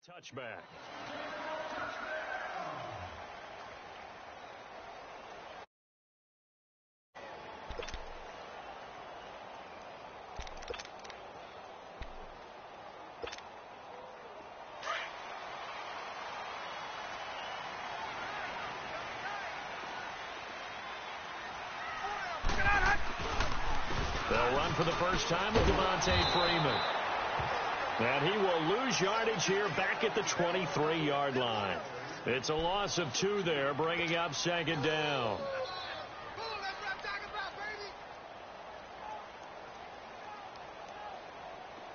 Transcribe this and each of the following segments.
Touchback. They'll run for the first time with Devontae Freeman. And he will lose yardage here back at the 23-yard line. It's a loss of 2 there, bringing up second down.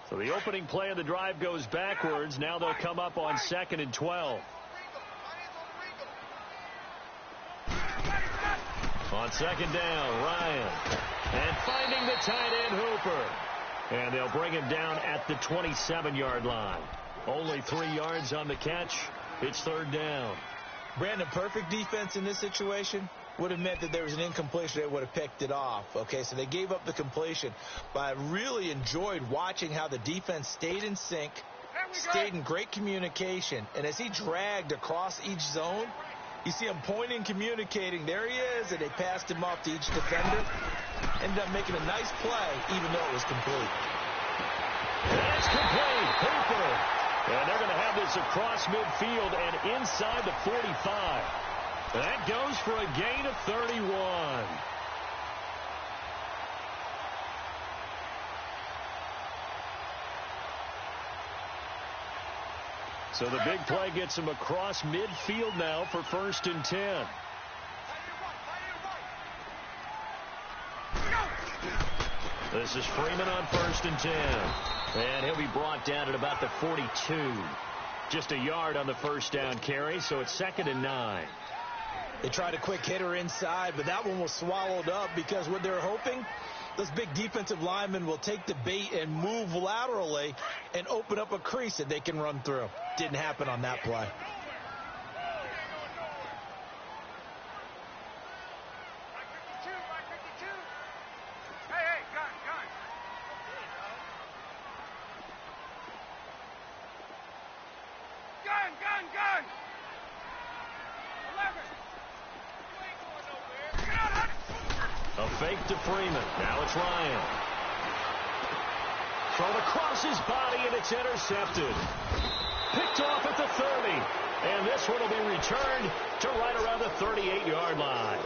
So the opening play of the drive goes backwards. Now they'll come up on 2nd and 12. On 2nd down, Ryan. And finding the tight end, Hooper. And they'll bring him down at the 27-yard line. Only 3 yards on the catch. It's 3rd down. Brandon, perfect defense in this situation would have meant that there was an incompletion. They would have picked it off. Okay, so they gave up the completion. But I really enjoyed watching how the defense stayed in sync, stayed in great communication. And as he dragged across each zone, you see him pointing, communicating. There he is, and they passed him off to each defender. Ended up making a nice play, even though it was complete. That's complete. Hooper. And they're going to have this across midfield and inside the 45. That goes for a gain of 31. So the big play gets him across midfield now for 1st and 10. This is Freeman on 1st and 10. And he'll be brought down at about the 42. Just a yard on the first down carry, so it's 2nd and 9. They tried a quick hitter inside, but that one was swallowed up because what they're hoping, those big defensive linemen will take the bait and move laterally and open up a crease that they can run through. Didn't happen on that play. A fake to Freeman. Now it's Ryan. Thrown across his body, and it's intercepted. Picked off at the 30. And this one will be returned to right around the 38-yard line.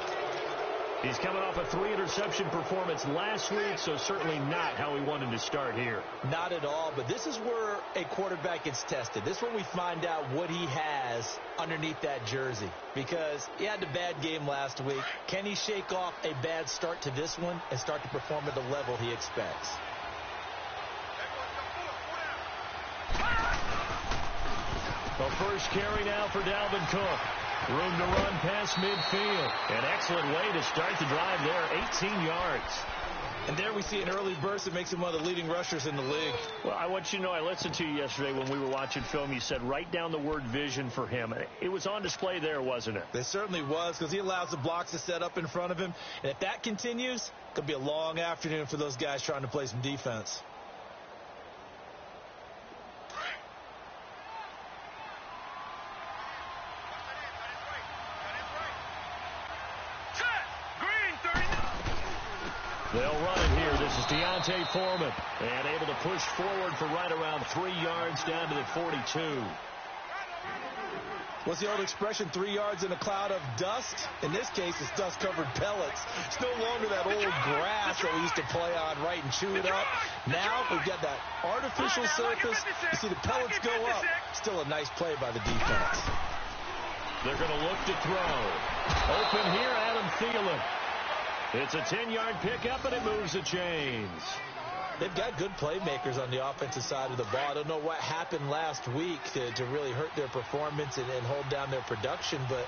He's coming off a 3-interception performance last week, so certainly not how he wanted to start here. Not at all, but this is where a quarterback gets tested. This is where we find out what he has underneath that jersey, because he had a bad game last week. Can he shake off a bad start to this one and start to perform at the level he expects? The first carry now for Dalvin Cook. Room to run past midfield. An excellent way to start the drive there, 18 yards. And there we see an early burst that makes him one of the leading rushers in the league. Well, I want you to know, I listened to you yesterday when we were watching film. You said write down the word vision for him. It was on display there, wasn't it? It certainly was, because he allows the blocks to set up in front of him. And if that continues, it could be a long afternoon for those guys trying to play some defense. They'll run it here. This is Deontay Foreman. And able to push forward for right around 3 yards down to the 42. What's the old expression, 3 yards in a cloud of dust? In this case, it's dust-covered pellets. It's no longer that old grass that we used to play on, right, and chew it up. Now we've got that artificial surface. You see the pellets go up. Still a nice play by the defense. They're going to look to throw. Open here, Adam Thielen. It's a 10-yard pickup, and it moves the chains. They've got good playmakers on the offensive side of the ball. I don't know what happened last week to really hurt their performance and hold down their production, but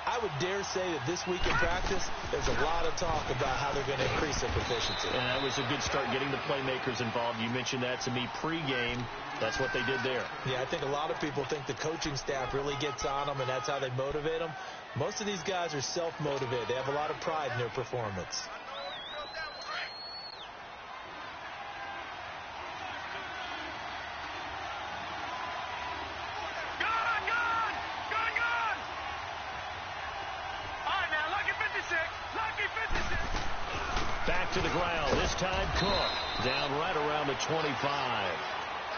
I would dare say that this week in practice, there's a lot of talk about how they're going to increase their proficiency. And that was a good start, getting the playmakers involved. You mentioned that to me pregame. That's what they did there. Yeah, I think a lot of people think the coaching staff really gets on them, and that's how they motivate them. Most of these guys are self-motivated. They have a lot of pride in their performance. to the ground. This time Cook down right around the 25.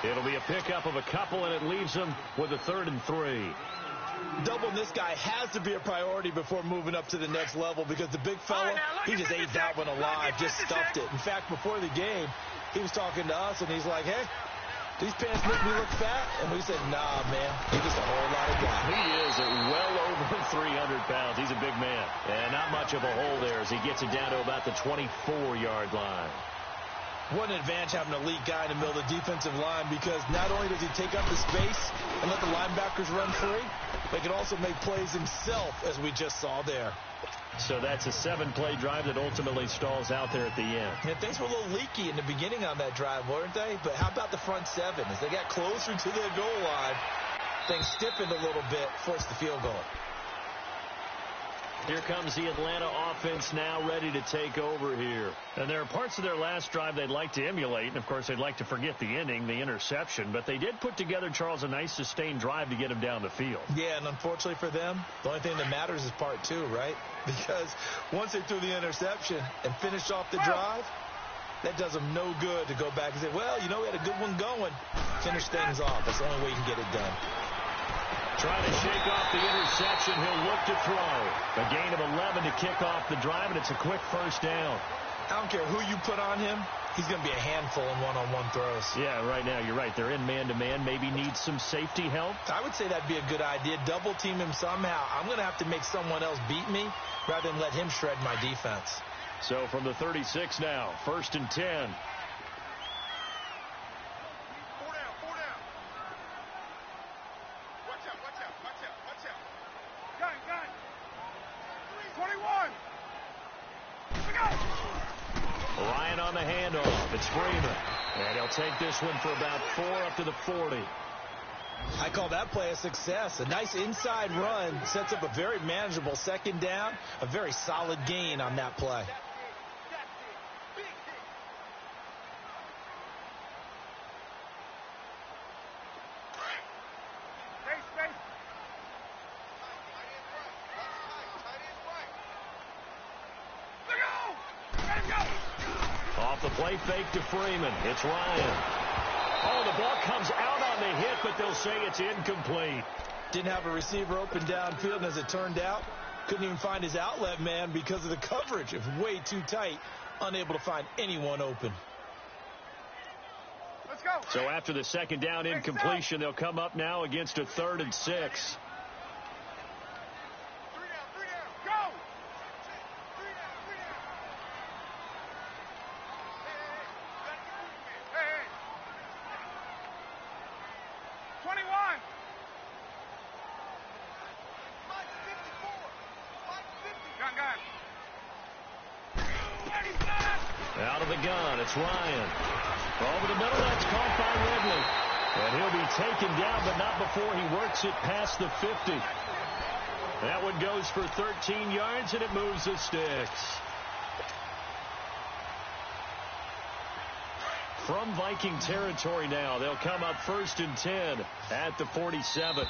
It'll be a pickup of a couple, and it leaves them with a 3rd and 3. Doubling this guy has to be a priority before moving up to the next level, because the big fella, he just ate that one alive, just stuffed it. In fact, before the game, he was talking to us, and he's like, hey, these pants make me look fat? And we said, nah, man, you're just a whole lot of guy. He is at well over 300 pounds. He's a big man. And not much of a hole there as he gets it down to about the 24-yard line. What an advantage having an elite guy in the middle of the defensive line, because not only does he take up the space and let the linebackers run free, but he can also make plays himself, as we just saw there. So that's a 7-play drive that ultimately stalls out there at the end. Yeah, things were a little leaky in the beginning on that drive, weren't they? But how about the front 7? As they got closer to the goal line, things stiffened a little bit, forced the field goal. Here comes the Atlanta offense now ready to take over here. And there are parts of their last drive they'd like to emulate. And, of course, they'd like to forget the ending, the interception. But they did put together, Charles, a nice sustained drive to get him down the field. Yeah, and unfortunately for them, the only thing that matters is part 2, right? Because once they threw the interception and finished off the drive, that does them no good to go back and say, well, you know, we had a good one going. Finish things off. That's the only way you can get it done. Trying to shake off the interception. He'll look to throw. A gain of 11 to kick off the drive, and it's a quick first down. I don't care who you put on him. He's going to be a handful in one-on-one throws. Yeah, right now, you're right. They're in man-to-man. Maybe need some safety help. I would say that'd be a good idea. Double team him somehow. I'm going to have to make someone else beat me rather than let him shred my defense. So from the 36 now, 1st and 10. Ryan on the handoff. It's Freeman. And he'll take this one for about 4 up to the 40. I call that play a success. A nice inside run sets up a very manageable 2nd down. A very solid gain on that play. Off the play fake to Freeman. It's Ryan. Oh, the ball comes out on the hit, but they'll say it's incomplete. Didn't have a receiver open downfield, and as it turned out, couldn't even find his outlet man because of the coverage. It was way too tight, unable to find anyone open. Let's go. So after the 2nd down incompletion, they'll come up now against a 3rd and 6. Out of the gun, it's Ryan. Over the middle, that's caught by Ridley. And he'll be taken down, but not before he works it past the 50. That one goes for 13 yards, and it moves the sticks. From Viking territory now, they'll come up 1st and 10 at the 47.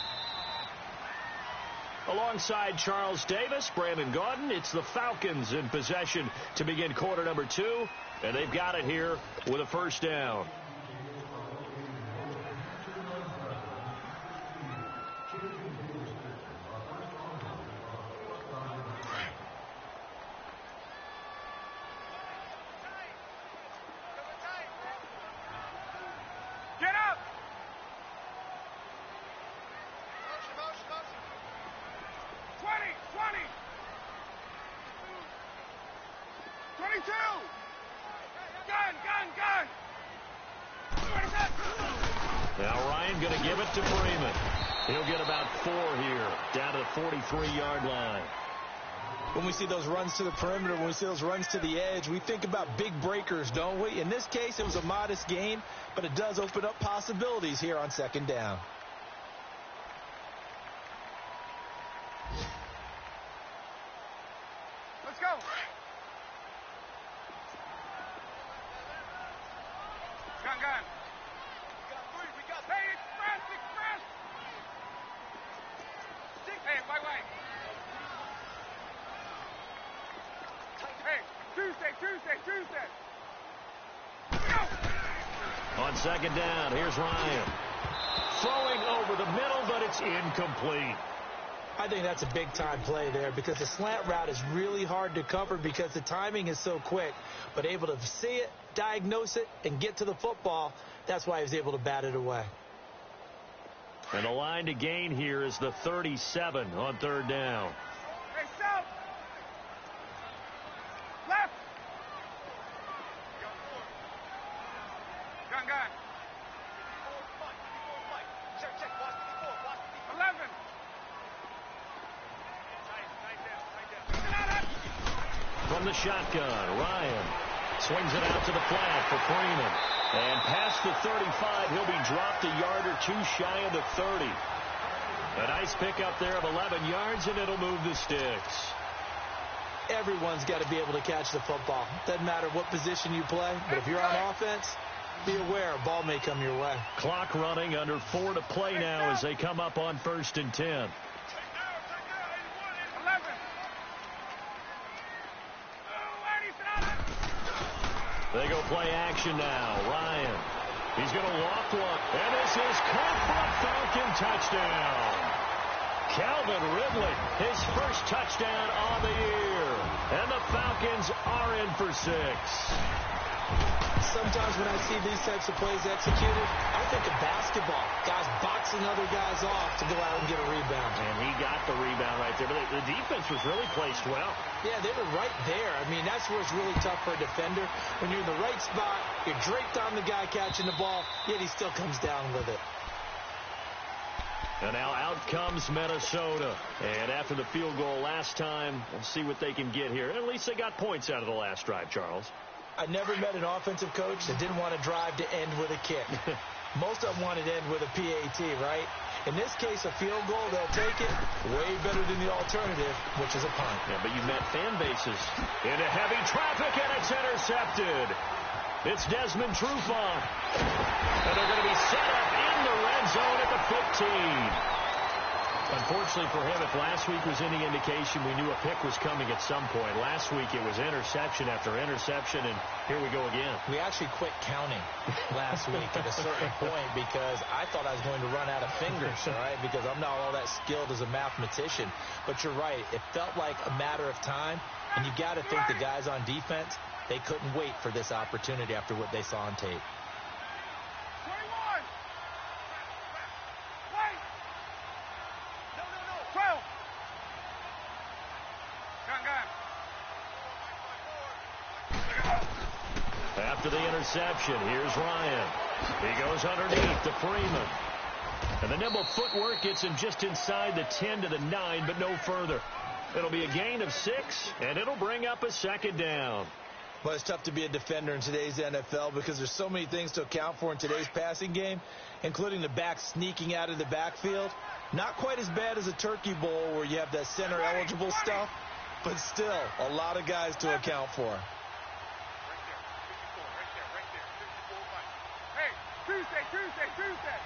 Alongside Charles Davis, Brandon Gaudin, it's the Falcons in possession to begin quarter number 2, and they've got it here with a 1st down. Get up! 22! Gun! Now Ryan going to give it to Freeman. He'll get about 4 here, down to the 43-yard line. When we see those runs to the perimeter, when we see those runs to the edge, we think about big breakers, don't we? In this case, it was a modest gain, but it does open up possibilities here on 2nd down. Let's go! Gun! We got 3. Hey, express! Hey, wait. Hey, Tuesday, Tuesday. On second down, here's Ryan. Throwing over the middle, but it's incomplete. I think that's a big-time play there because the slant route is really hard to cover because the timing is so quick. But able to see it, diagnose it, and get to the football, that's why he was able to bat it away. And the line to gain here is the 37 on third down. Hey, stop. Left. Gun. 11. From the shotgun, Ryan swings it out to the flat for Freeman. And past the 35, he'll be dropped a yard or two shy of the 30. A nice pickup there of 11 yards, and it'll move the sticks. Everyone's got to be able to catch the football. Doesn't matter what position you play, but if you're on offense, be aware a ball may come your way. Clock running, under 4 to play now as they come up on 1st and 10. They go play action now. Ryan. He's going to walk one. And this is caught for a Falcon touchdown. Calvin Ridley, his first touchdown on the year. And the Falcons are in for 6. Sometimes when I see these types of plays executed, I think of basketball. Guys boxing other guys off to go out and get a rebound. And he got the rebound right there. But the defense was really placed well. Yeah, they were right there. I mean, that's where it's really tough for a defender. When you're in the right spot, you're draped on the guy catching the ball, yet he still comes down with it. And now out comes Minnesota. And after the field goal last time, we'll see what they can get here. At least they got points out of the last drive, Charles. I never met an offensive coach that didn't want to drive to end with a kick. Most of them wanted to end with a PAT, right? In this case, a field goal, they'll take it. Way better than the alternative, which is a punt. Yeah, but you met fan bases into heavy traffic, and it's intercepted. It's Desmond Trufant. And they're going to be set up in the red zone at the 15. Unfortunately for him, if last week was any indication, we knew a pick was coming at some point. Last week it was interception after interception, and here we go again. We actually quit counting last week at a certain point because I thought I was going to run out of fingers, all right, because I'm not all that skilled as a mathematician. But you're right. It felt like a matter of time, and you got to think the guys on defense, they couldn't wait for this opportunity after what they saw on tape. 12. After the interception, here's Ryan. He goes underneath to Freeman. And the nimble footwork gets him just inside the 10 to the 9, but no further. It'll be a gain of 6, and it'll bring up a second down. Well, it's tough to be a defender in today's NFL because there's so many things to account for in today's passing game, including the back sneaking out of the backfield. Not quite as bad as a turkey bowl where you have that center-eligible stuff, but still a lot of guys to account for. Hey, Tuesday.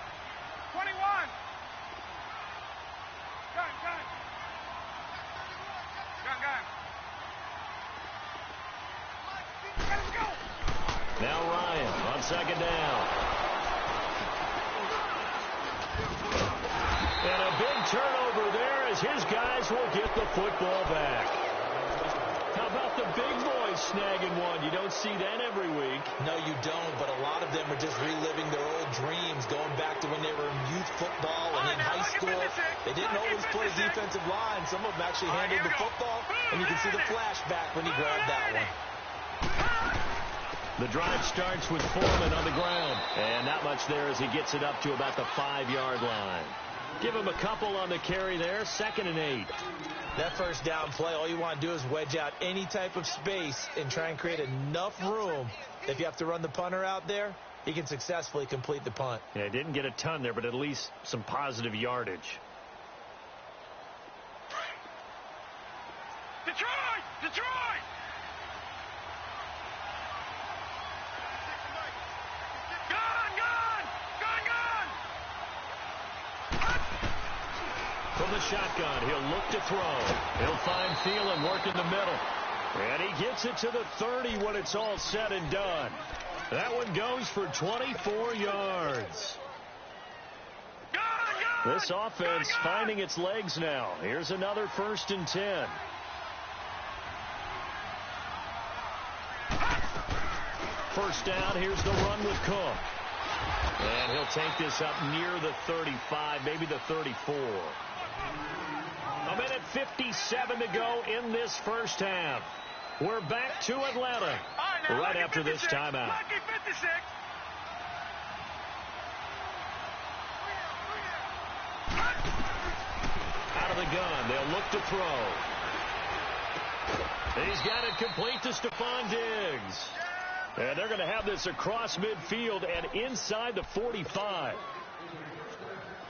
21. Gun. Let's go. Now Ryan on second down. And a big turnover there as his guys will get the football back. How about the big boys snagging one? You don't see that every week. No, you don't, but a lot of them are just reliving their old dreams, going back to when they were in youth football and in high school. They didn't always play defensive line. Some of them actually handled the football, and you can see the flashback when he grabbed that one. The drive starts with Foreman on the ground, and not much there as he gets it up to about the 5-yard line. Give him a couple on the carry there, 2nd and 8. That first down play, all you want to do is wedge out any type of space and try and create enough room. If you have to run the punter out there, he can successfully complete the punt. Yeah, didn't get a ton there, but at least some positive yardage. Detroit! From the shotgun, he'll look to throw. He'll find Thielen working the middle. And he gets it to the 30 when it's all said and done. That one goes for 24 yards. This offense finding its legs now. Here's another 1st and 10. First down, here's the run with Cook. And he'll take this up near the 35, maybe the 34. A minute 57 to go in this first half. We're back to Atlanta right after this timeout. Out of the gun, they'll look to throw. He's got it complete to Stephon Diggs. And they're going to have this across midfield and inside the 45.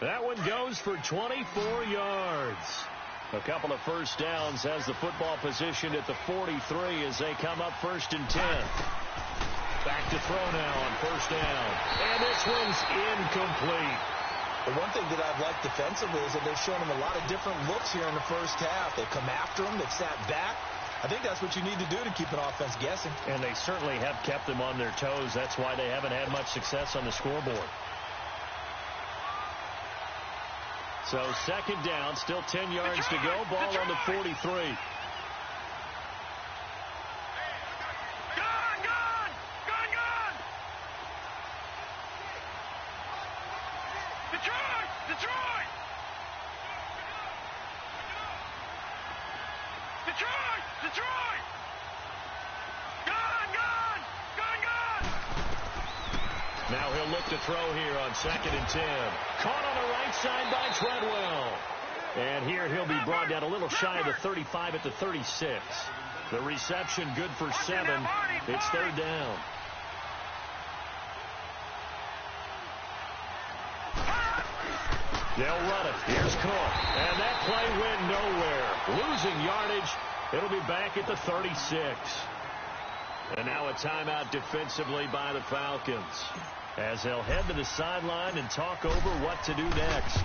That one goes for 24 yards. A couple of first downs has the football position at the 43 as they come up 1st and 10. Back to throw now on 1st down. And this one's incomplete. The one thing that I've liked defensively is that they've shown him a lot of different looks here in the first half. They've come after him. They've sat back. I think that's what you need to do to keep an offense guessing. And they certainly have kept them on their toes. That's why they haven't had much success on the scoreboard. So 2nd down, still 10 yards to go. Ball on the 43. Now he'll look to throw here on 2nd and 10. Caught on the right side by Treadwell. And here he'll be brought down a little shy of the 35 at the 36. The reception good for 7. It's 3rd down. They'll run it. Here's Cook. And that play went nowhere. Losing yardage. It'll be back at the 36. And now a timeout defensively by the Falcons, as they'll head to the sideline and talk over what to do next.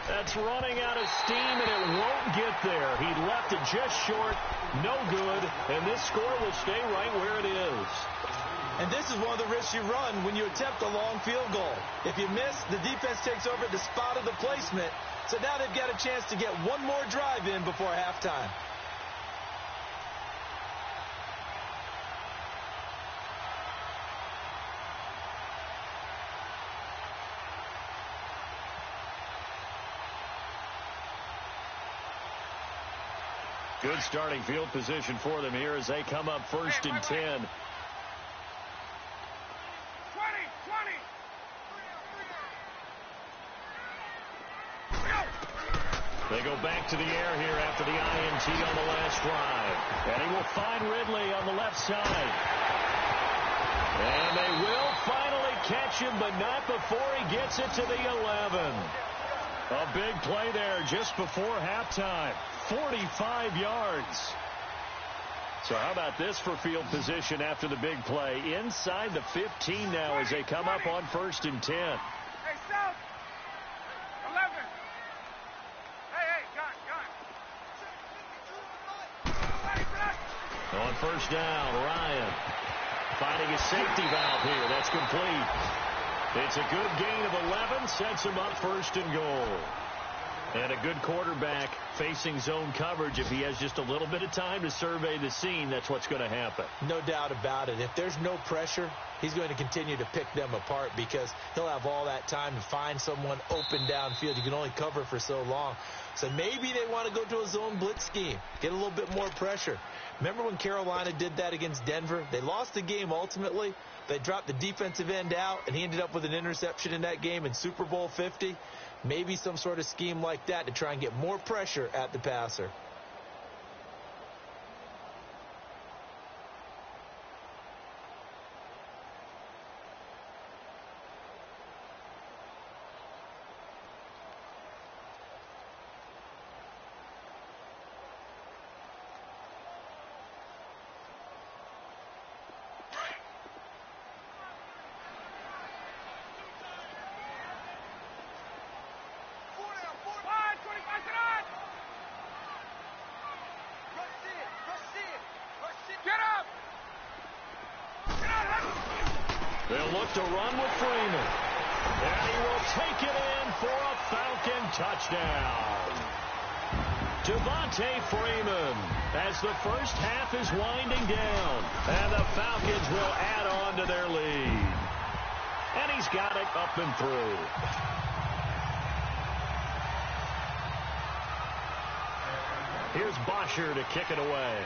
That's running out of steam, and it won't get there. He left it just short. No good. And this score will stay right where it is. And this is one of the risks you run when you attempt a long field goal. If you miss, the defense takes over at the spot of the placement. So now they've got a chance to get one more drive in before halftime. Good starting field position for them here as they come up 1st and 10. They go back to the air here after the INT on the last drive. And he will find Ridley on the left side. And they will finally catch him, but not before he gets it to the 11. A big play there just before halftime. 45 yards. So how about this for field position after the big play? Inside the 15 now as they come up on 1st and 10. Hey, South. 11. Hey, gun. On 1st down, Ryan finding a safety valve here. That's complete. It's a good gain of 11. Sets him up 1st and goal. And a good quarterback facing zone coverage. If he has just a little bit of time to survey the scene, that's what's going to happen. No doubt about it. If there's no pressure, he's going to continue to pick them apart because he'll have all that time to find someone open downfield. You can only cover for so long. So maybe they want to go to a zone blitz scheme, get a little bit more pressure. Remember when Carolina did that against Denver? They lost the game ultimately. They dropped the defensive end out, and he ended up with an interception in that game in Super Bowl 50. Maybe some sort of scheme like that to try and get more pressure at the passer. look to run with Freeman. And he will take it in for a Falcon touchdown. Devontae Freeman as the first half is winding down. And the Falcons will add on to their lead. And he's got it up and through. Here's Bosher to kick it away.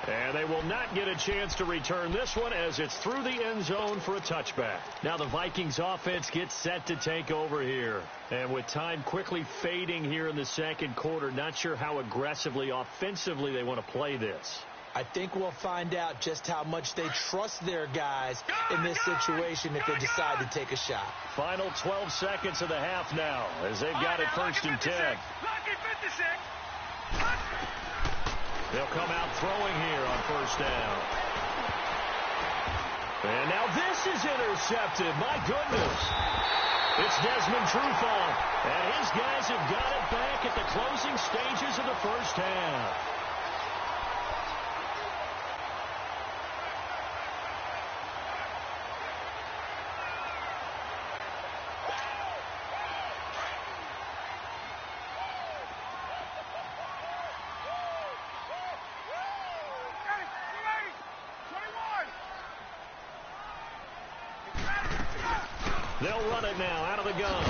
And they will not get a chance to return this one as it's through the end zone for a touchback. Now the Vikings offense gets set to take over here. And with time quickly fading here in the second quarter, not sure how aggressively, offensively they want to play this. I think we'll find out just how much they trust their guys in this situation if they decide to take a shot. Final 12 seconds of the half now as they've got it first and 10. They'll come out throwing here on first down. And now this is intercepted. My goodness. It's Desmond Trufant. And his guys have got it back at the closing stages of the first half. They'll run it now out of the gun.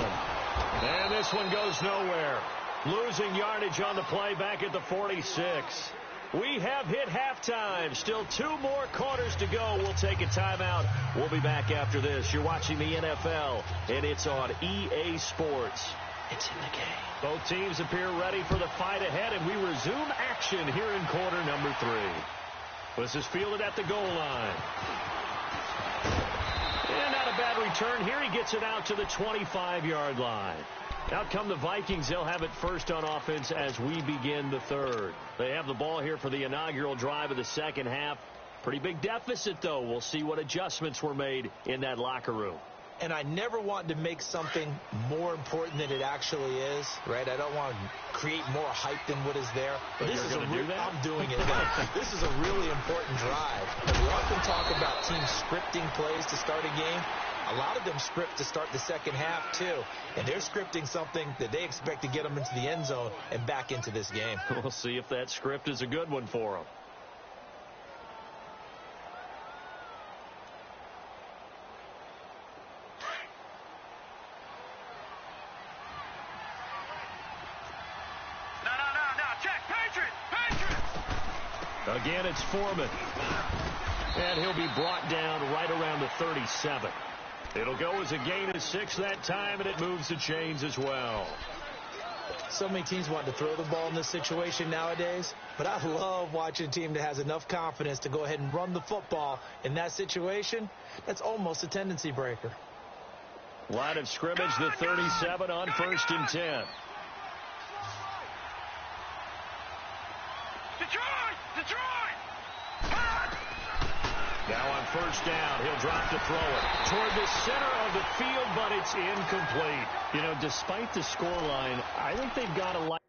And this one goes nowhere. Losing yardage on the play back at the 46. We have hit halftime. Still 2 more quarters to go. We'll take a timeout. We'll be back after this. You're watching the NFL, and it's on EA Sports. It's in the game. Both teams appear ready for the fight ahead, and we resume action here in quarter number 3. This is fielded at the goal line. And not a bad return here. He gets it out to the 25-yard line. Out come the Vikings. They'll have it first on offense as we begin the third. They have the ball here for the inaugural drive of the second half. Pretty big deficit, though. We'll see what adjustments were made in that locker room. And I never want to make something more important than it actually is, right? I don't want to create more hype than what is there. But this is I'm doing it. This is a really important drive. And we often talk about teams scripting plays to start a game. A lot of them script to start the second half, too. And they're scripting something that they expect to get them into the end zone and back into this game. We'll see if that script is a good one for them. Again, it's Foreman. And he'll be brought down right around the 37. It'll go as a gain of 6 that time, and it moves the chains as well. So many teams want to throw the ball in this situation nowadays, but I love watching a team that has enough confidence to go ahead and run the football in that situation. That's almost a tendency breaker. Line of scrimmage, the 37 on first and 10. Now on first down, he'll drop to throw it toward the center of the field, but it's incomplete. You know, despite the scoreline, I think they've got a lot.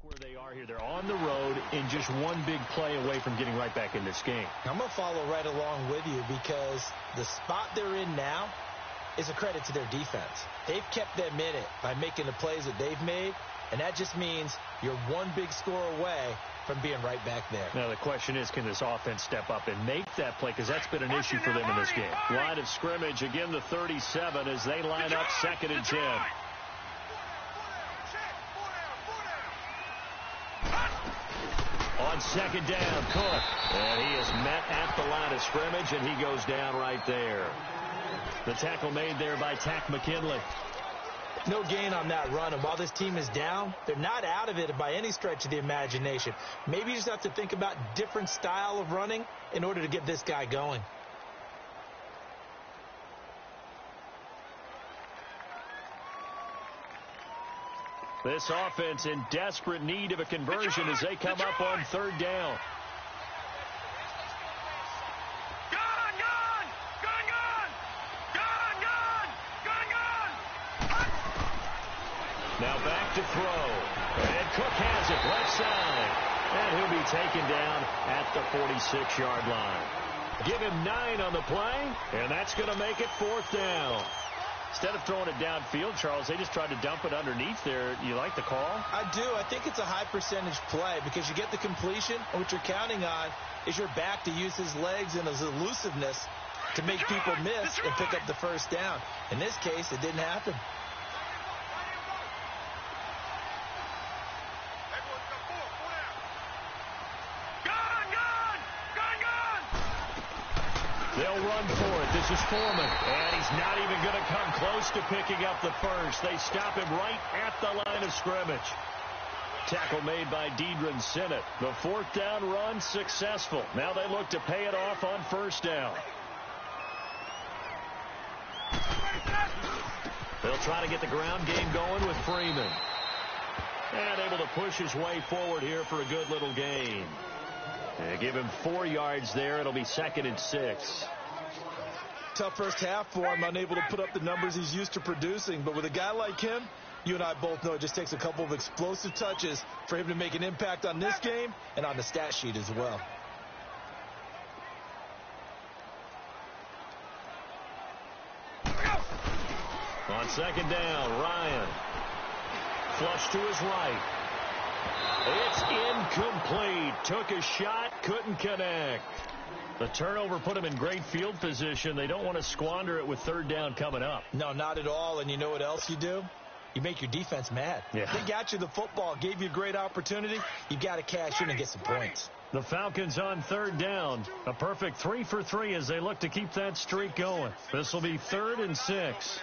Where they are here. They're on the road and just one big play away from getting right back in this game. I'm going to follow right along with you because the spot they're in now is a credit to their defense. They've kept them in it by making the plays that they've made, and that just means you're one big score away from being right back there. Now the question is, can this offense step up and make that play? Because that's been an issue for them in this game. Line of scrimmage, again the 37 as they line up second and 10. On second down, Cook. And he is met at the line of scrimmage, and he goes down right there. The tackle made there by Tack McKinley. No gain on that run, and while this team is down, they're not out of it by any stretch of the imagination. Maybe you just have to think about different style of running in order to get this guy going. This offense in desperate need of a conversion as they come up on third down. Now back to throw. And Cook has it left side. And he'll be taken down at the 46-yard line. Give him 9 on the play, and that's going to make it 4th down. Instead of throwing it downfield, Charles, they just tried to dump it underneath there. You like the call? I do. I think it's a high percentage play because you get the completion, and what you're counting on is your back to use his legs and his elusiveness to make people miss and pick up the first down. In this case, it didn't happen. They'll run for it. This is Foreman. And he's not even going to come close to picking up the first. They stop him right at the line of scrimmage. Tackle made by Deidron Sinnott. The 4th down run successful. Now they look to pay it off on first down. They'll try to get the ground game going with Freeman. And able to push his way forward here for a good little gain. They give him 4 yards there. It'll be 2nd and 6. Tough first half for him, unable to put up the numbers he's used to producing. But with a guy like him, you and I both know it just takes a couple of explosive touches for him to make an impact on this game and on the stat sheet as well. On 2nd down, Ryan. Flush to his right. It's incomplete. Took a shot, couldn't connect. The turnover put him in great field position. They don't want to squander it with 3rd down coming up. No, not at all. And you know what else you do? You make your defense mad. Yeah. They got you the football, gave you a great opportunity. You got to cash in and get some points. The Falcons on 3rd down. A perfect 3 for 3 as they look to keep that streak going. This will be 3rd and 6.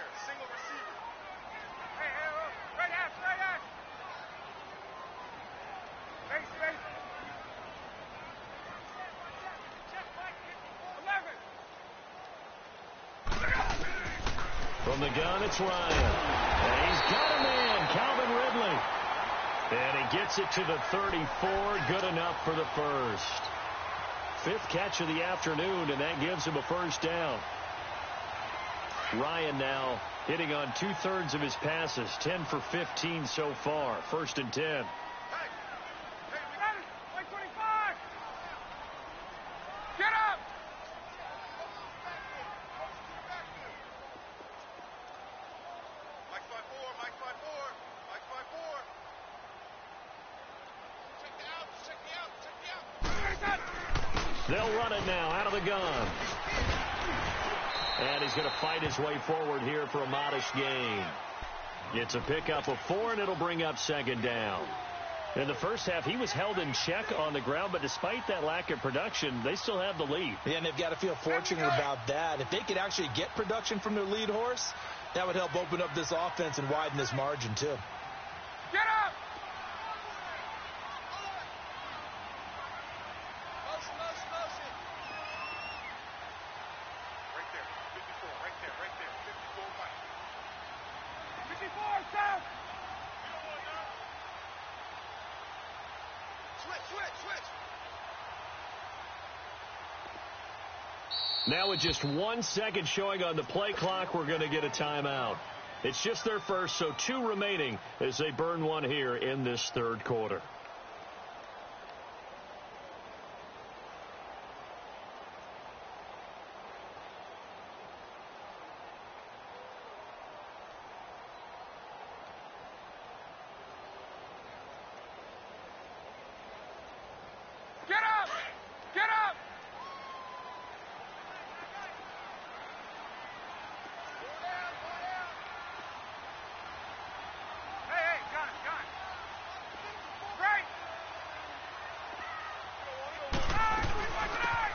From the gun, it's Ryan. And he's got a man, Calvin Ridley. And he gets it to the 34, good enough for the first. 5th catch of the afternoon, and that gives him a first down. Ryan now hitting on 2/3 of his passes, 10 for 15 so far. 1st and 10. They'll run it now out of the gun. And he's going to fight his way forward here for a modest gain. It's a pickup of 4, and it'll bring up 2nd down. In the first half, he was held in check on the ground, but despite that lack of production, they still have the lead. Yeah, and they've got to feel fortunate about that. If they could actually get production from their lead horse, that would help open up this offense and widen this margin, too. Get up! Now with just 1 second showing on the play clock, we're going to get a timeout. It's just their first, so 2 remaining as they burn one here in this 3rd quarter.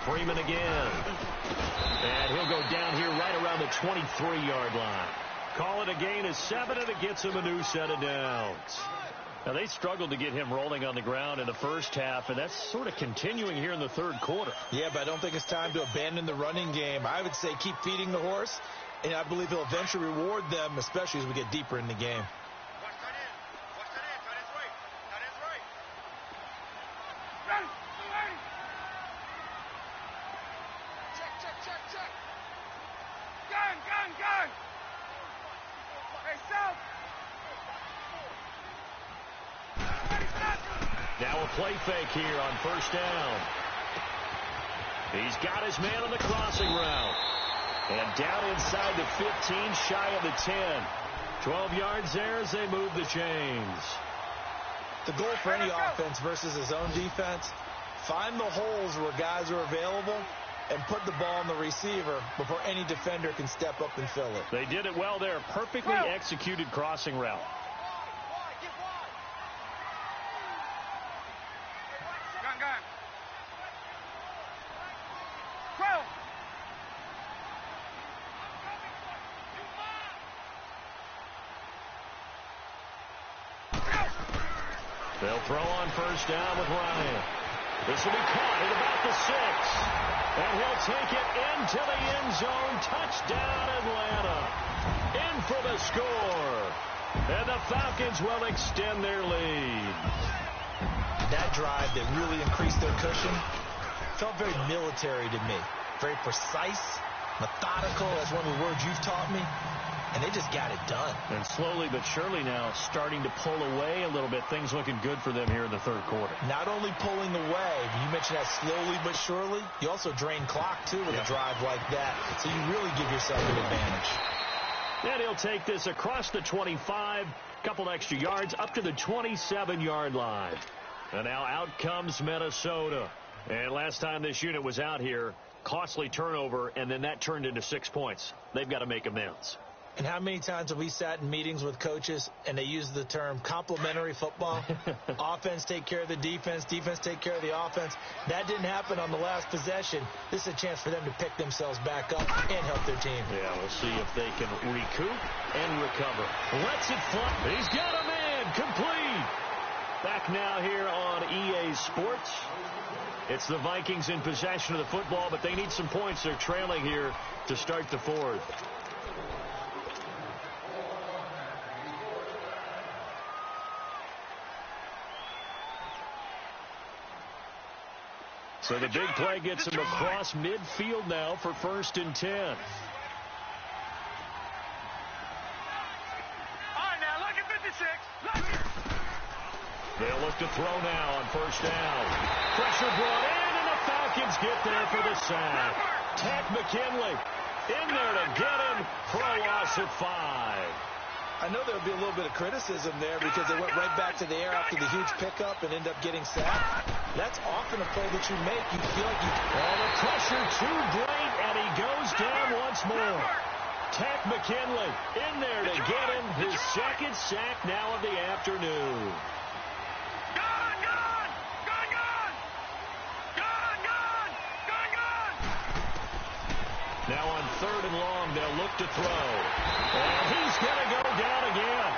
Freeman again. And he'll go down here right around the 23-yard line. Call it a gain of 7, and it gets him a new set of downs. Now, they struggled to get him rolling on the ground in the first half, and that's sort of continuing here in the third quarter. Yeah, but I don't think it's time to abandon the running game. I would say keep feeding the horse, and I believe he'll eventually reward them, especially as we get deeper in the game. Watch that in. Watch that in. That is right. That is right. Run. Ready. Check. Gun. Hey, South. Now a play fake here on first down. He's got his man on the crossing route. And down inside the 15, shy of the 10. 12 yards there as they move the chains. The goal for any offense versus his own defense, find the holes where guys are available and put the ball on the receiver before any defender can step up and fill it. They did it well there. Perfectly executed crossing route. Gun. 12. They'll throw on first down with Ryan. This will be caught at about the 6. And he'll take it into the end zone. Touchdown, Atlanta. In for the score. And the Falcons will extend their lead. That drive that really increased their cushion felt very military to me. Very precise, methodical. That's one of the words you've taught me. And they just got it done. And slowly but surely now starting to pull away a little bit. Things looking good for them here in the third quarter. Not only pulling away, you mentioned that slowly but surely, you also drain clock, too, with a drive like that. So you really give yourself an advantage. And he'll take this across the 25, couple extra yards, up to the 27-yard line. And now out comes Minnesota. And last time this unit was out here, costly turnover, and then that turned into 6 points. They've got to make amends. And how many times have we sat in meetings with coaches and they use the term complementary football? Offense take care of the defense, defense take care of the offense. That didn't happen on the last possession. This is a chance for them to pick themselves back up and help their team. Yeah, we'll see if they can recoup and recover. Lets it fly. He's got a man complete. Back now here on EA Sports. It's the Vikings in possession of the football, but they need some points. They're trailing here to start the fourth. So the big play gets him across midfield now for 1st and 10. All right, now look at 56. Look. They'll look to throw now on first down. Pressure brought in, and the Falcons get there for the sack. Ted McKinley in there to get him for a loss of 5. I know there'll be a little bit of criticism there because they went right back to the air after the huge pickup and end up getting sacked. That's often a play that you make. You feel like you... And the pressure too great, and he goes down once more. Ted McKinley in there to get him his second sack now of the afternoon. Now on 3rd and long, they'll look to throw. And he's going to go down again.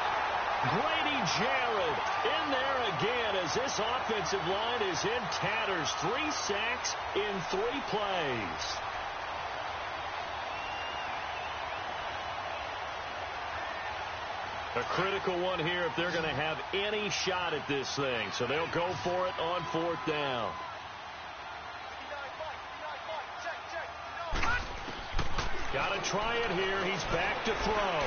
Grady Jarrett in there again as this offensive line is in tatters. 3 sacks in 3 plays. A critical one here if they're going to have any shot at this thing. So they'll go for it on 4th down. Got to try it here. He's back to throw.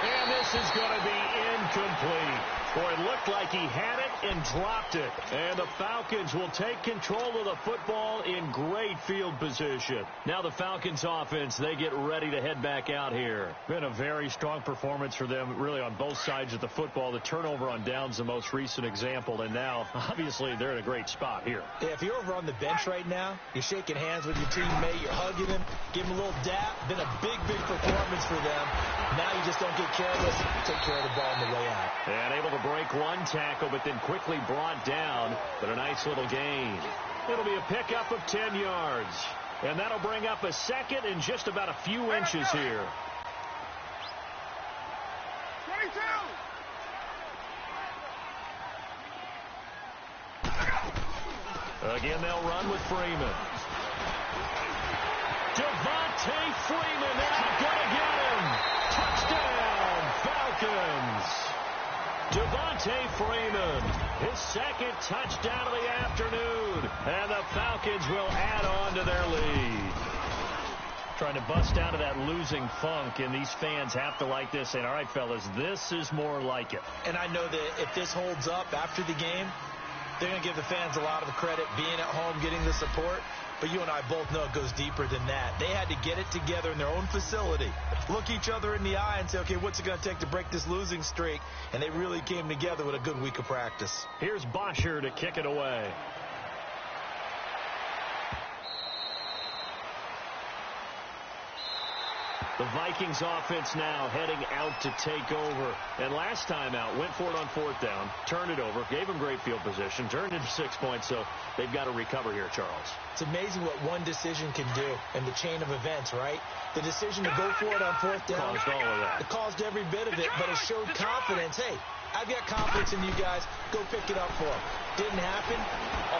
And this is going to be incomplete. Boy, it looked like he had it and dropped it. And the Falcons will take control of the football in great field position. Now the Falcons offense, they get ready to head back out here. Been a very strong performance for them, really on both sides of the football. The turnover on downs, the most recent example. And now, obviously, they're in a great spot here. Yeah, if you're over on the bench right now, you're shaking hands with your teammate, you're hugging him, give him a little dap. Been a big, big performance for them. Now you just don't get careless. Take care of the ball on the way out. And able to break one tackle, but then quickly brought down. But a nice little gain. It'll be a pickup of 10 yards. And that'll bring up a second in just about a few inches here. 22. Again, they'll run with Freeman. Devontae Freeman, they're not going to get him. Touchdown, Falcons. Devontae Freeman, his second touchdown of the afternoon. And the Falcons will add on to their lead. Trying to bust out of that losing funk, and these fans have to like this. And, all right, fellas, this is more like it. And I know that if this holds up after the game, they're going to give the fans a lot of the credit being at home, getting the support. But you and I both know it goes deeper than that. They had to get it together in their own facility, look each other in the eye and say, okay, what's it going to take to break this losing streak? And they really came together with a good week of practice. Here's Bosher to kick it away. The Vikings offense now heading out to take over. And last time out, went for it on fourth down, turned it over, gave them great field position, turned into 6 points, so they've got to recover here, Charles. It's amazing what one decision can do in the chain of events, right? The decision to go for it on fourth down caused all of that. It caused every bit of it, but it showed confidence. Hey, I've got confidence in you guys. Go pick it up for them. Didn't happen.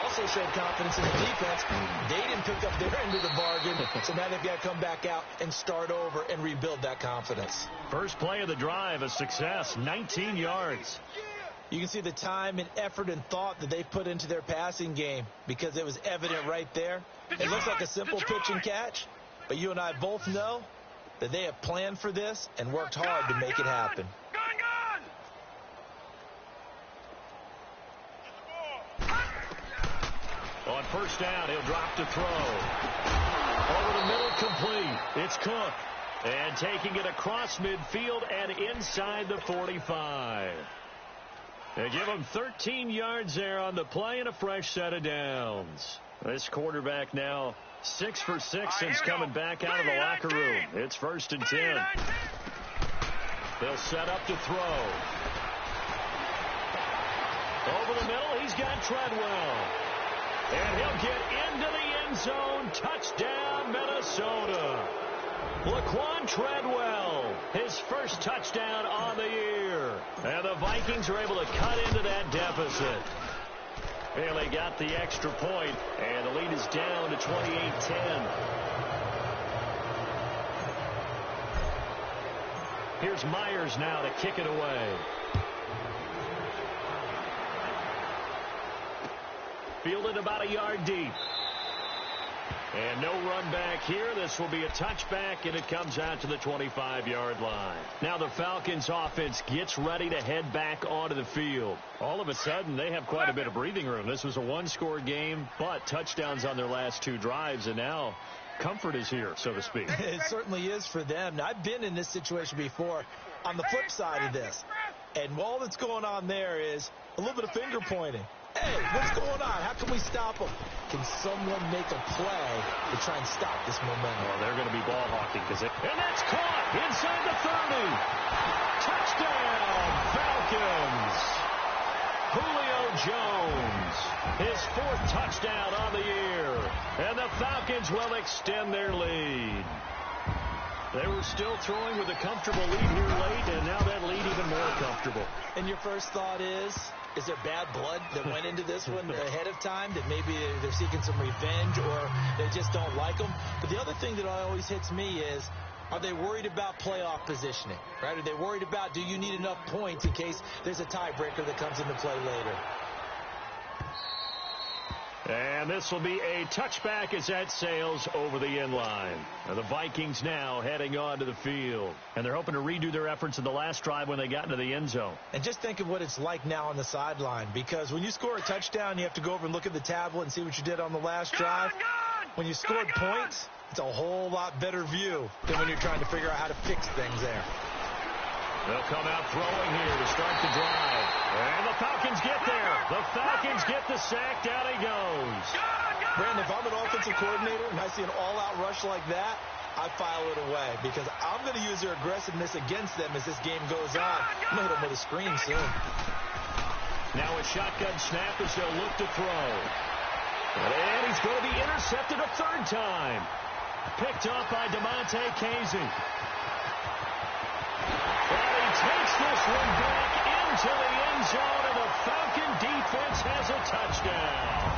Also showed confidence in the defense. They didn't pick up their end of the bargain, so now they've got to come back out and start over and rebuild that confidence. First play of the drive, a success, 19 yards. You can see the time and effort and thought that they put into their passing game because it was evident right there. It looks like a simple pitch and catch, but you and I both know that they have planned for this and worked hard to make it happen. On first down, he'll drop to throw. Over the middle, complete. It's Cook. And taking it across midfield and inside the 45. They give him 13 yards there on the play and a fresh set of downs. This quarterback now 6 for 6 since coming back out of the locker room. It's 1st and 10. They'll set up to throw. Over the middle, he's got Treadwell. And he'll get into the end zone. Touchdown, Minnesota. Laquan Treadwell, his first touchdown on the year. And the Vikings are able to cut into that deficit. And they got the extra point, and the lead is down to 28-10. Here's Myers now to kick it away. Fielded about a yard deep. And no run back here. This will be a touchback, and it comes out to the 25-yard line. Now the Falcons offense gets ready to head back onto the field. All of a sudden, they have quite a bit of breathing room. This was a one-score game, but touchdowns on their last 2 drives, and now comfort is here, so to speak. It certainly is for them. Now, I've been in this situation before on the flip side of this. And all that's going on there is a little bit of finger pointing. Hey, what's going on? How can we stop them? Can someone make a play to try and stop this momentum? Well, they're going to be ball hawking. And that's caught inside the 30. Touchdown, Falcons. Julio Jones, his 4th touchdown on the year. And the Falcons will extend their lead. They were still throwing with a comfortable lead here late, and now that lead even more comfortable. And your first thought is there bad blood that went into this one ahead of time, that maybe they're seeking some revenge or they just don't like them? But the other thing that always hits me is, are they worried about playoff positioning, right? Are they worried about, do you need enough points in case there's a tiebreaker that comes into play later? And this will be a touchback as that sails over the end line. Now the Vikings now heading onto the field. And they're hoping to redo their efforts in the last drive when they got into the end zone. And just think of what it's like now on the sideline. Because when you score a touchdown, you have to go over and look at the tablet and see what you did on the last drive. When you scored points, it's a whole lot better view than when you're trying to figure out how to fix things there. They'll come out throwing here to start the drive. And the Falcons get there. The Falcons get the sack. Down he goes. Brandon, if I'm an offensive coordinator and I see an all-out rush like that, I file it away because I'm going to use their aggressiveness against them as this game goes on. I'm going to hit them with a screen soon. Now a shotgun snap as they'll look to throw. And he's going to be intercepted a third time. Picked off by DeMonte Casey. And he takes this one back into the end zone, and the Falcon defense has a touchdown.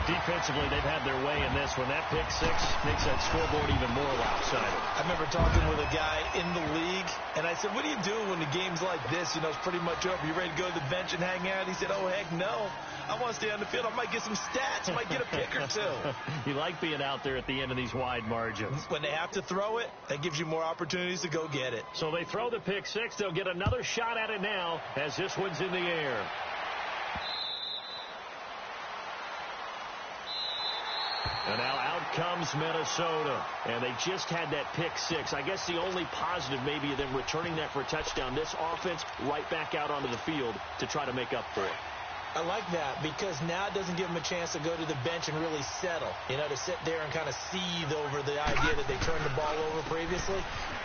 Defensively, they've had their way in this one. That pick six makes that scoreboard even more lopsided. I remember talking with a guy in the league, and I said, what do you do when the game's like this? You know, it's pretty much over. You ready to go to the bench and hang out? He said, oh, heck no. I want to stay on the field. I might get some stats. I might get a pick or two. You like being out there at the end of these wide margins. When they have to throw it, that gives you more opportunities to go get it. So they throw the pick six. They'll get another shot at it now as this one's in the air. And now out comes Minnesota. And they just had that pick six. I guess the only positive maybe of them returning that for a touchdown. This offense right back out onto the field to try to make up for it. I like that because now it doesn't give them a chance to go to the bench and really settle. You know, to sit there and kind of seethe over the idea that they turned the ball over previously.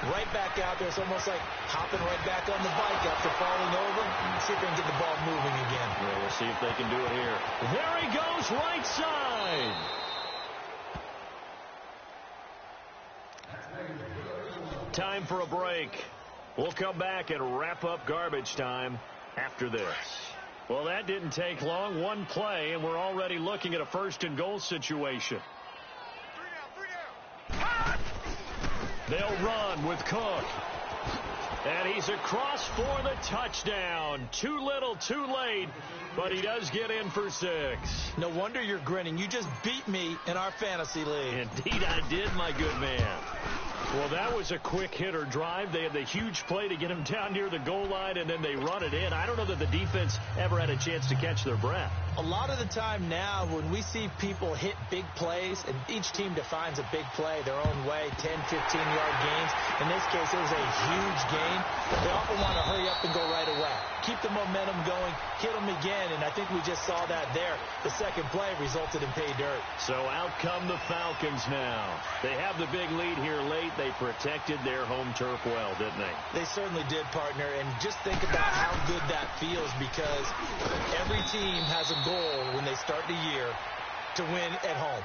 Right back out there. It's almost like hopping right back on the bike after falling over. See if they can get the ball moving again. Yeah, we'll see if they can do it here. There he goes, right side. Time for a break. We'll come back and wrap up garbage time after this. Well, that didn't take long. One play, and we're already looking at a first-and-goal situation. They'll run with Cook. And he's across for the touchdown. Too little, too late, but he does get in for 6. No wonder you're grinning. You just beat me in our fantasy league. Indeed I did, my good man. Well, that was a quick hitter drive. They had the huge play to get him down near the goal line, and then they run it in. I don't know that the defense ever had a chance to catch their breath. A lot of the time now when we see people hit big plays, and each team defines a big play their own way, 10, 15-yard gains. In this case, it was a huge gain. They often want to hurry up and go right away. Keep the momentum going, hit them again, and I think we just saw that there. The second play resulted in pay dirt. So out come the Falcons now. They have the big lead here late. They protected their home turf well, didn't they? They certainly did, partner, and just think about how good that feels because every team has a goal when they start the year to win at home.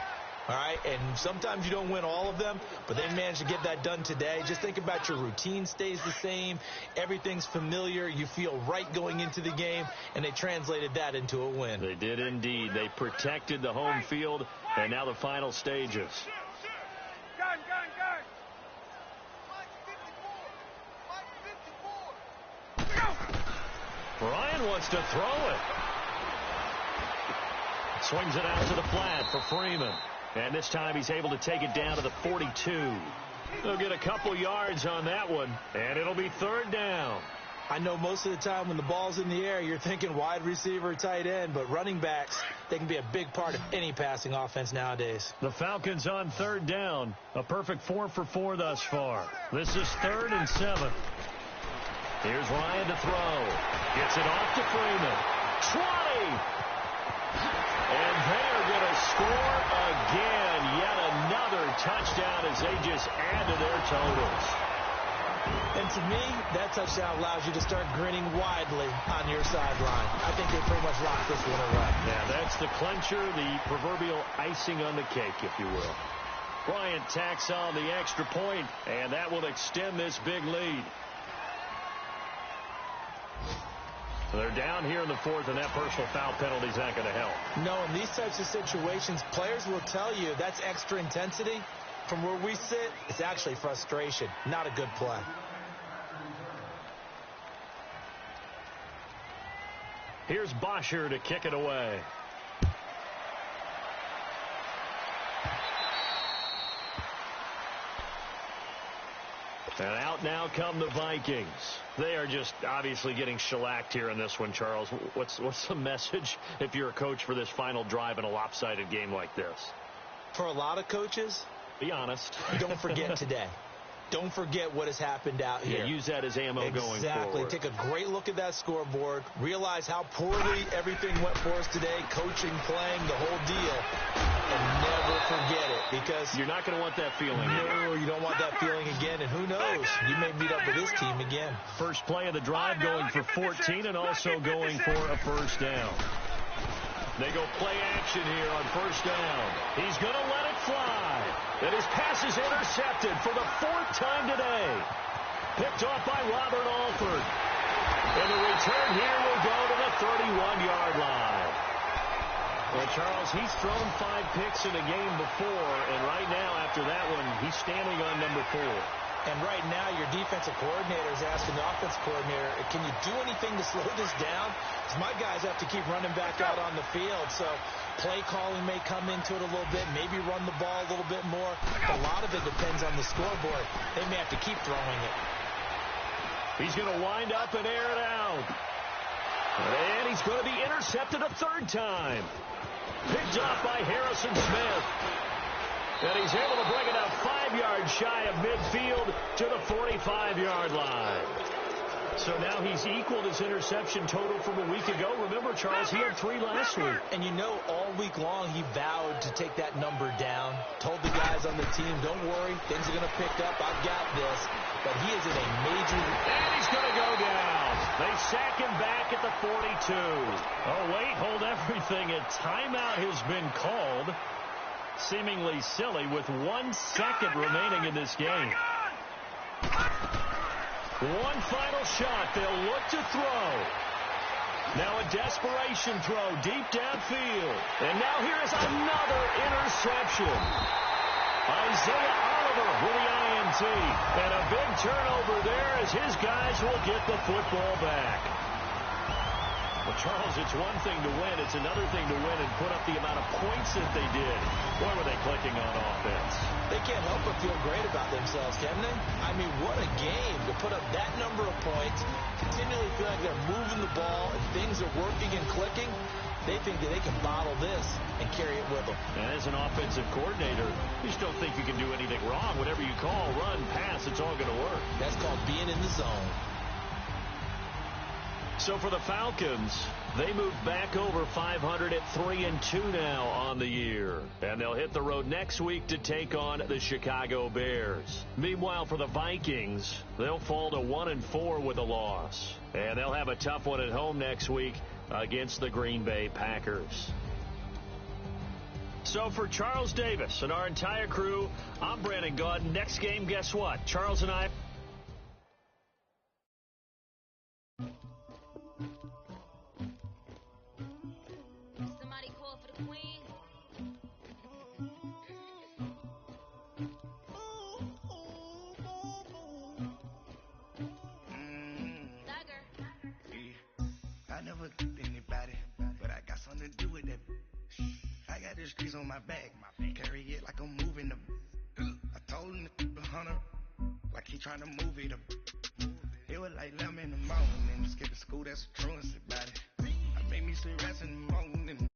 All right, and sometimes you don't win all of them, but they managed to get that done today. Just think about your routine stays the same. Everything's familiar. You feel right going into the game, and they translated that into a win. They did indeed. They protected the home field, and now the final stages. Gun. Ryan wants to throw it. Swings it out to the flat for Freeman. And this time he's able to take it down to the 42. They'll get a couple yards on that one, and it'll be third down. I know most of the time when the ball's in the air, you're thinking wide receiver, tight end, but running backs, they can be a big part of any passing offense nowadays. The Falcons on third down. A perfect 4 for 4 thus far. This is 3rd and 7. Here's Ryan to throw. Gets it off to Freeman. 20! And they're going to score again. Yet another touchdown as they just add to their totals. And to me, that touchdown allows you to start grinning widely on your sideline. I think they pretty much locked this one away. Yeah, that's the clincher, the proverbial icing on the cake, if you will. Bryant tacks on the extra point, and that will extend this big lead. So they're down here in the 4th, and that personal foul penalty is not going to help. No, in these types of situations, players will tell you that's extra intensity. From where we sit, it's actually frustration, not a good play. Here's Bosher to kick it away. And out now come the Vikings. They are just obviously getting shellacked here in this one, Charles. What's the message if you're a coach for this final drive in a lopsided game like this? For a lot of coaches, be honest. Don't forget today. Don't forget what has happened out here. Yeah, use that as ammo going forward. Exactly. Take a great look at that scoreboard. Realize how poorly everything went for us today. Coaching, playing, the whole deal. And never forget it because you're not going to want that feeling. No, you don't want that feeling again. And who knows? You may meet up with this team again. First play of the drive going for 14 and also going for a first down. They go play action here on first down. He's going to let it fly. And his pass is intercepted for the 4th time today. Picked off by Robert Alford. And the return here will go to the 31-yard line. Well, Charles, he's thrown 5 picks in a game before, and right now, after that one, he's standing on number 4. And right now, your defensive coordinator is asking the offense coordinator, can you do anything to slow this down? Because my guys have to keep running back out on the field. So play calling may come into it a little bit, maybe run the ball a little bit more. But a lot of it depends on the scoreboard. They may have to keep throwing it. He's going to wind up and air it out. And he's going to be intercepted a 3rd time. Picked off by Harrison Smith. And he's able to bring it out 5 yards shy of midfield to the 45-yard line. So now he's equaled his interception total from a week ago. Remember, Charles, he had 3 last week. And you know, all week long he vowed to take that number down. Told the guys on the team, don't worry, things are going to pick up. I've got this. But he is in a major... And he's going to go down. They sack him back at the 42. Oh, wait, hold everything. A timeout has been called. Seemingly silly with 1 second remaining in this game. One final shot. They'll look to throw. Now a desperation throw deep downfield. And now here is another interception. Isaiah Oliver with the INT. And a big turnover there as his guys will get the football back. Well, Charles, it's one thing to win. It's another thing to win and put up the amount of points that they did. Boy, were they clicking on offense. They can't help but feel great about themselves, can they? I mean, what a game to put up that number of points, continually feel like they're moving the ball, and things are working and clicking. They think that they can bottle this and carry it with them. And as an offensive coordinator, you just don't think you can do anything wrong. Whatever you call, run, pass, it's all going to work. That's called being in the zone. So for the Falcons, they move back over 500 at 3-2 now on the year. And they'll hit the road next week to take on the Chicago Bears. Meanwhile, for the Vikings, they'll fall to 1-4 with a loss. And they'll have a tough one at home next week against the Green Bay Packers. So for Charles Davis and our entire crew, I'm Brandon Gaudin. Next game, guess what? Charles and I... I never anybody, but I got something to do with that. I got the streets on my back, carry it like I'm moving them. I told him to 100, like he trying to move it up. It was like 11 in the morning, skip to school, that's a truancy about it. I make me sleep rest in the morning,